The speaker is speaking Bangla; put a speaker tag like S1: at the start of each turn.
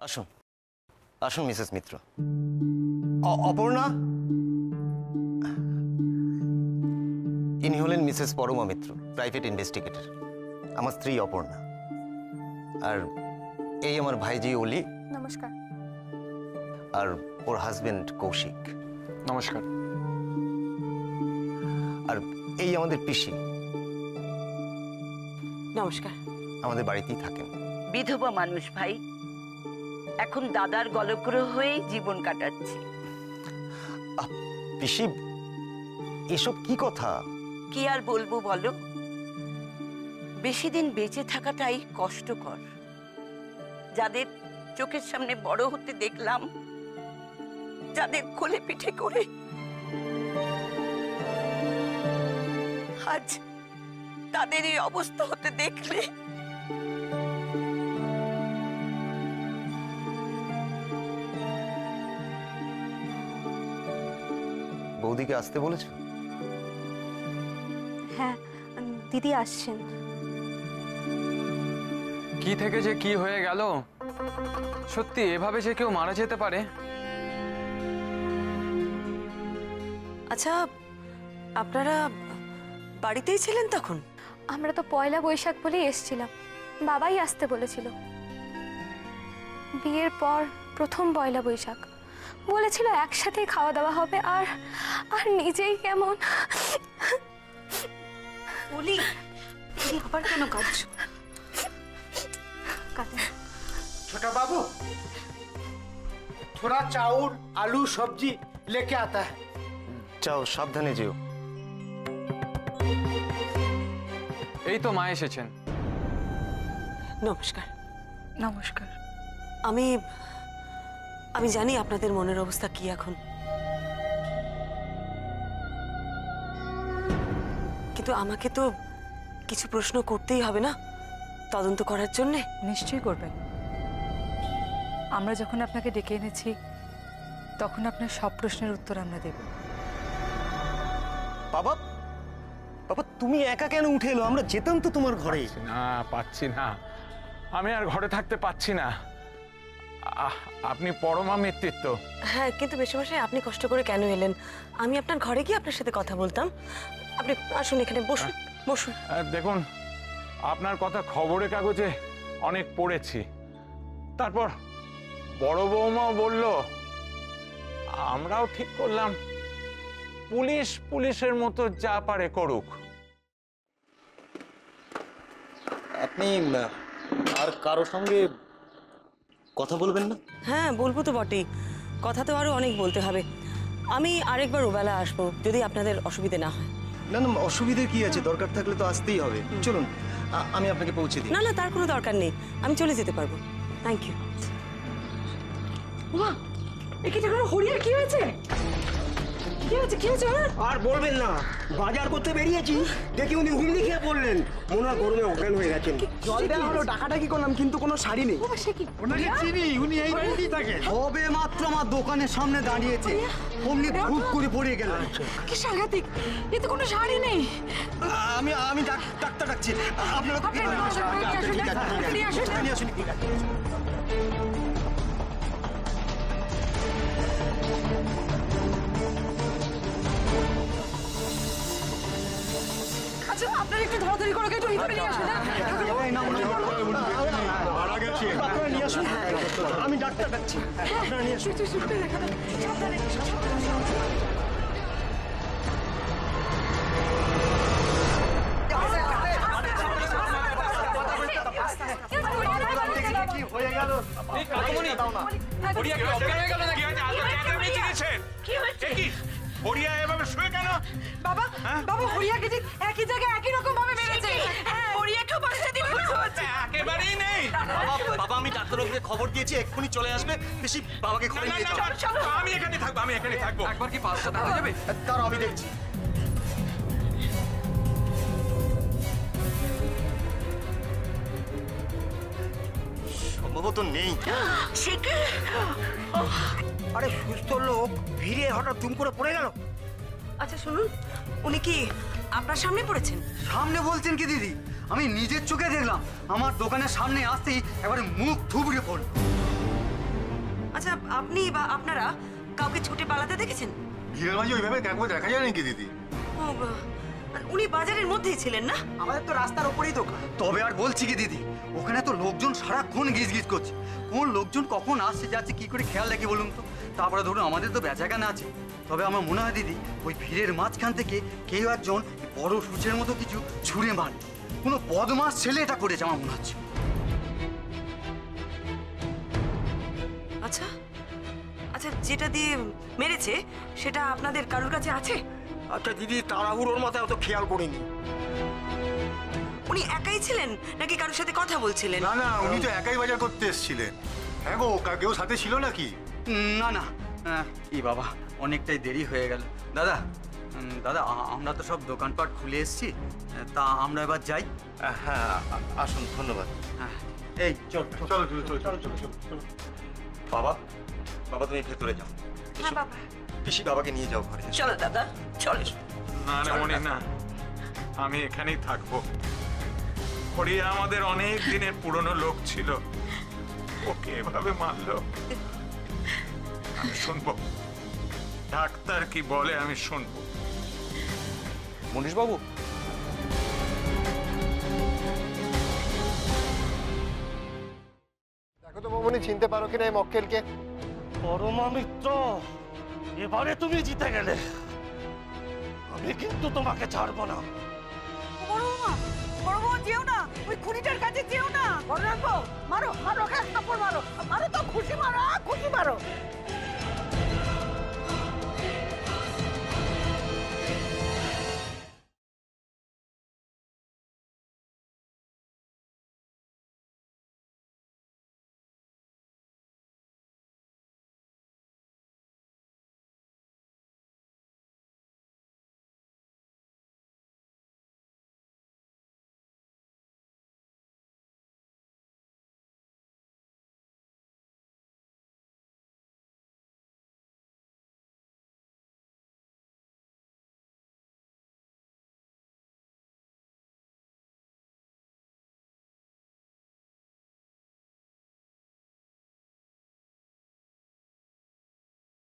S1: আসুন আসুন মিসেস মিত্র। অপর্ণা, ইনি হলেন মিসেস পরমা মিত্র, প্রাইভেট ইনভেস্টিগেটর। আমার স্ত্রী অপর্ণা। আর এই আমার ভাইজি অলি।
S2: নমস্কার।
S1: আর ওর হাজবেন্ড কৌশিক।
S3: নমস্কার।
S1: আর এই আমাদের পিসি।
S4: নমস্কার।
S1: আমাদের বাড়িতেই থাকেন।
S5: বিধবা মানুষ ভাই, এখন দাদার গলগ্রহ হয়ে জীবন কাটাচ্ছি।
S1: পিসি, এসব কি কথা?
S5: কি আর বলবো বলো, বেশি দিন বেঁচে থাকাটাই কষ্টকর। যাদের চোখের সামনে বড় হতে দেখলাম, যাদের কোলে পিঠে করে আজ তাদের এই অবস্থা হতে দেখলে
S1: বৌদিকে আসতে বলেছো?
S2: হ্যাঁ, দিদি আসছেন।
S3: কি থেকে যে কি হয়ে গেল, সত্যি এভাবে যে কেউ মারা যেতে পারে?
S4: আচ্ছা, আপনারা বাড়িতেই ছিলেন তখন?
S2: আমরা তো পয়লা বৈশাখ বলেই এসেছিলাম, বাবাই আসতে বলেছিল। বিয়ের পর প্রথম পয়লা বৈশাখ বলেছিল একসাথে খাওয়া দাওয়া হবে। আর আর নিজেই কেমন।
S4: বলি, আবার কেন কাঁদছো?
S6: छोटा बाबू, थोड़ा चावल आलू सब्जी लेके आता है।
S1: যাও, সাবধানে যেও।
S3: এই তো মা এসেছেন।
S4: নমস্কার।
S5: নমস্কার।
S4: আমি জানি আপনাদের মনের অবস্থা কি এখন, কিন্তু আমাকে তো কিছু প্রশ্ন করতেই হবে না তদন্ত করার জন্য?
S7: নিশ্চয়ই করবেন। আমরা যখন আপনাকে ডেকে এনেছি তখন আপনার সব প্রশ্নের উত্তর আমরা দেব।
S1: বাবা, বাবা তুমি একা কেন উঠে এলো? আমরা যেতাম তো তোমার ঘরে।
S3: না, পাচ্ছি না, আমি আর ঘরে থাকতে পাচ্ছি না। আপনি পরমা মিত্র।
S4: হ্যাঁ, কিন্তু বেশিমশাই আপনি কষ্ট করে কেন এলেন? আমি আপনার ঘরে গিয়ে আপনার সাথে কথা বলতাম। আপনি আসুন, এখানে বসুন। বসুন।
S3: দেখুন, আপনার কথা খবরের কাগজে অনেক পড়েছি। তারপর বড় বৌমাও বলল, আমরাও ঠিক করলাম পুলিশের মতো যা পারে করুক।
S1: আপনি আর কারো সঙ্গে কথা বলবেন না?
S4: হ্যাঁ, বলবো তো বটেই, কথা তো আরো অনেক বলতে হবে। আমি আরেকবার ওবেলা আসবো যদি আপনাদের অসুবিধে না হয়।
S1: না না, অসুবিধে কি আছে? দরকার থাকলে তো আসতেই হবে। চলুন, আমি আপনাকে পৌঁছে দিই।
S4: না না, তার কোনো দরকার নেই, আমি চলে যেতে পারবো। Thank you.
S8: মা, একে টাকা হরিয়ার কি হয়েছে? কি হয়েছে? কি হয়েছে?
S6: আর বলবেন না, বাজার করতে বেরিয়েছি দেখি উনি হুমড়ি খেয়ে পড়লেন। মনে হয় গরমে অজ্ঞান হয়ে গেছেন। জল দেওয়া হলো, ডাকাডাকি করলাম, কিন্তু কোনো শাড়ি নেই।
S8: ওনাকে চিনি, উনি এই বাড়িতেই থাকে।
S6: হবে মাত্র আমার দোকানের সামনে দাঁড়িয়েছে, অমনি ধূপ করে পড়ে গেলেন।
S8: কি সাংঘাতিক, এতে কোনো শাড়ি নেই।
S6: আমি ডাক্তার ডাকছি। আপনারা তো ঠিক আছে।
S8: আচ্ছা, আপনারা একটু ধরাধরি করে একটু ভিতরে নিয়ে আসুন।
S6: আমি ডাক্তার ডাকছি, আপনারা নিয়ে আসুন। কি হয়ে গেল?
S8: বাবা, বাবা হরিয়াকে যে একই জায়গায় একই রকম ভাবে মেরেছে। হরিয়াকেও 5টা দিন হচ্ছে।
S9: একেবারেই নেই।
S1: বাবা, আমি ডাক্তারবাবুকে খবর দিয়েছি, এক্ষুনি চলে আসবে। বেশি বাবাকে ঘরে নিয়ে যাও।
S9: আমি এখানে থাকবো।
S3: একবার কি 5টা দেখা যাবে?
S1: তার আমি দেখছি। সম্ভবত নেই।
S6: আরে সুস্থ লোক ভিড়ে হঠাৎ দুম করে পড়ে গেল।
S4: আচ্ছা শুনুন, উনি কি আপনার সামনে পড়েছেন?
S6: সামনে বলছেন কি দিদি? আমি নিজের চোখে দেখলাম, আমার দোকানের সামনে আসতেই এবারে মুখ থুবড়ে পড়ল।
S4: আচ্ছা আপনি বা আপনারা কাউকে ছুটে পালাতে দেখেছেন?
S10: ভিড়ের মাঝে ওইভাবে কাউকে দেখা যায় নাকি দিদি?
S4: ও, উনি বাজারের মধ্যেই ছিলেন না?
S6: আমাদের তো রাস্তার ওপরেই দোকান।
S11: তবে আর বলছি কি দিদি, ওখানে তো লোকজন সারাক্ষণ গিজ করছে, কোন লোকজন কখন আসছে যাচ্ছে কি করে খেয়াল রাখি বলুন তো। তারপরে ধরুন আমাদের তো বেচাকেনা আছে। তবে আমার মনে হয় দিদি, ওই ভিড়ের মাঝখান থেকে কেউ একজন বড় সূচের মতো কিছু ছুঁড়ে মারে। কোনো বদমাস ছেলে এটা করেছে আমার মনে হচ্ছে।
S4: আচ্ছা আচ্ছা, যেটা দিয়ে মেরেছে সেটা আপনাদের কারোর কাছে আছে?
S6: আচ্ছা দিদি, তাড়াহুড়োর মাথায় অত খেয়াল করিনি।
S4: উনি একাই ছিলেন নাকি কারোর সাথে কথা বলছিলেন?
S10: না না, উনি তো একাই বাজার করতে এসেছিলেন। হ্যাঁ গো, কেউ সাথে ছিল নাকি?
S11: না না, এই বাবা অনেকটাই দেরি হয়ে গেল। দাদা দাদা, আমরা তো সব দোকানপাট খুলে এসেছি, তা আমরা এবার যাই।
S1: হ্যাঁ আসুন, ধন্যবাদ।
S11: হ্যাঁ, এই চল
S10: চলো চলো চলো চলো চলো।
S1: বাবা, বাবা তুমি ভেতরে যাও।
S4: হ্যাঁ বাবা।
S1: পিসি বাবাকে নিয়ে যাও ঘরে।
S5: চলো দাদা, চলো।
S3: না রে মনি না, আমি এখানেই থাকবো। হরিয়া আমাদের অনেক দিনের পুরনো লোক ছিল, ওকে এভাবে মারলো। আমি শুনবো, ডাক্তার কি বলে আমি শুনবো।
S9: মনীষ বাবু,
S12: দেখো তো মামনি, চিনতে পারো কিনা এই মক্কেলকে?
S13: পরমা মিত্র, এবারে তুমি জিতে গেলে, আমি কিন্তু তোমাকে ছাড়বো না।
S8: বড় বউ যেও না, ওই খুনিটার কাছে যেও না। বড় রাখবো, মারো মারো, ওকে থাপ্পড় মারো, মারো তো, খুশি মারো, খুশি মারো।